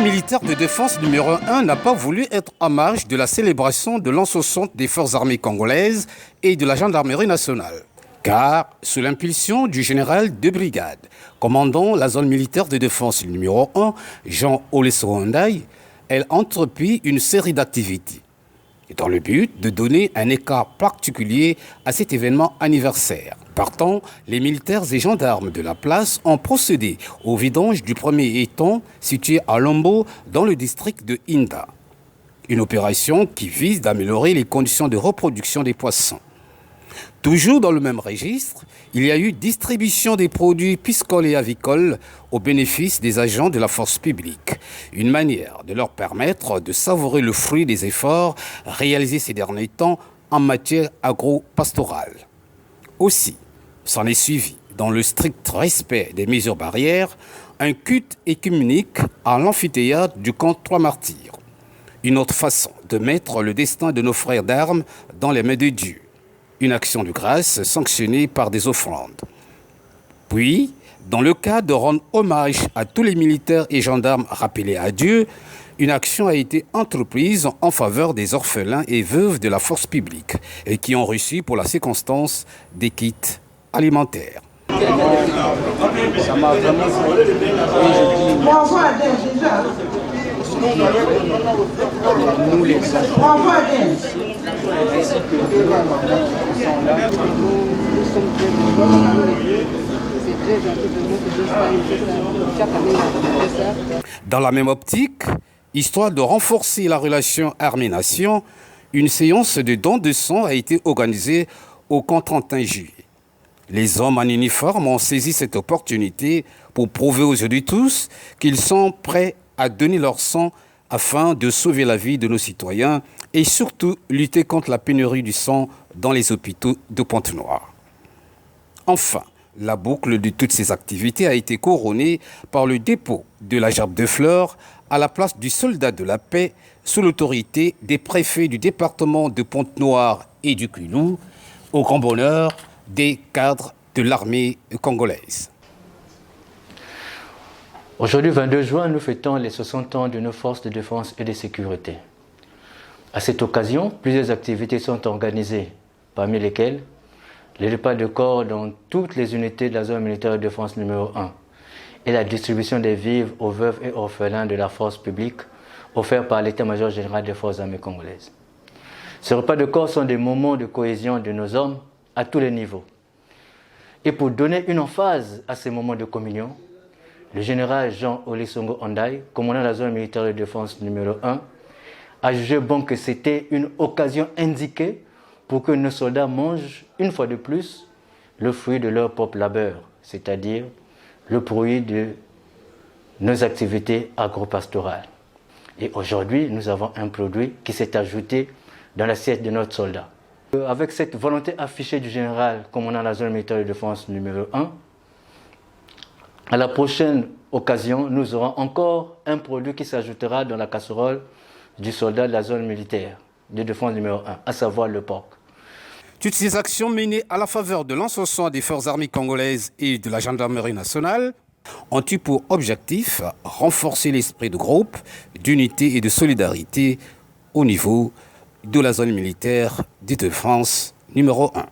zone militaire de défense numéro 1 n'a pas voulu être en marge de la célébration de l'an 60 des forces armées congolaises et de la gendarmerie nationale. Car, sous l'impulsion du général de brigade, commandant la zone militaire de défense numéro 1, Jean Oleso-Ndai, elle entreprit une série d'activités dans le but de donner un écart particulier à cet événement anniversaire. Partant, les militaires et gendarmes de la place ont procédé au vidange du premier étang situé à Lombo dans le district de Inda. Une opération qui vise d'améliorer les conditions de reproduction des poissons. Toujours dans le même registre, il y a eu distribution des produits piscicoles et avicoles au bénéfice des agents de la force publique. Une manière de leur permettre de savourer le fruit des efforts réalisés ces derniers temps en matière agro-pastorale. Aussi, s'en est suivi, dans le strict respect des mesures barrières, un culte écuménique à l'amphithéâtre du camp Trois Martyrs. Une autre façon de mettre le destin de nos frères d'armes dans les mains de Dieu. Une action de grâce sanctionnée par des offrandes. Puis, dans le cas de rendre hommage à tous les militaires et gendarmes rappelés à Dieu, une action a été entreprise en faveur des orphelins et veuves de la force publique et qui ont reçu pour la circonstance des kits alimentaires. Ça m'a vraiment nous les enfants, ainsi que les mamans qui sont là, nous sommes très contents. C'est très gentil de nous de chaque année. Dans la même optique, histoire de renforcer la relation armée-nation, une séance de don de sang a été organisée au camp 31 juillet. Les hommes en uniforme ont saisi cette opportunité pour prouver aux yeux de tous qu'ils sont prêts à donner leur sang afin de sauver la vie de nos citoyens et surtout lutter contre la pénurie du sang dans les hôpitaux de Pointe-Noire. Enfin, la boucle de toutes ces activités a été couronnée par le dépôt de la gerbe de fleurs à la place du soldat de la paix sous l'autorité des préfets du département de Pointe-Noire et du Quilou, au grand bonheur des cadres de l'armée congolaise. Aujourd'hui, 22 juin, nous fêtons les 60 ans de nos forces de défense et de sécurité. À cette occasion, plusieurs activités sont organisées, parmi lesquelles les repas de corps dans toutes les unités de la zone militaire de défense numéro 1 et la distribution des vivres aux veuves et orphelins de la force publique offerts par l'état-major général des forces armées congolaises. Ces repas de corps sont des moments de cohésion de nos hommes à tous les niveaux. Et pour donner une emphase à ces moments de communion, le général Jean Oleso-Ndai, commandant de la zone militaire de défense numéro 1, a jugé bon que c'était une occasion indiquée pour que nos soldats mangent, une fois de plus, le fruit de leur propre labeur, c'est-à-dire le produit de nos activités agro-pastorales. Et aujourd'hui, nous avons un produit qui s'est ajouté dans l'assiette de notre soldat. Avec cette volonté affichée du général commandant la zone militaire de défense numéro 1, à la prochaine occasion, nous aurons encore un produit qui s'ajoutera dans la casserole du soldat de la zone militaire de défense numéro 1, à savoir le porc. Toutes ces actions menées à la faveur de l'an 60 des forces armées congolaises et de la gendarmerie nationale ont eu pour objectif renforcer l'esprit de groupe, d'unité et de solidarité au niveau de la zone militaire de défense numéro 1.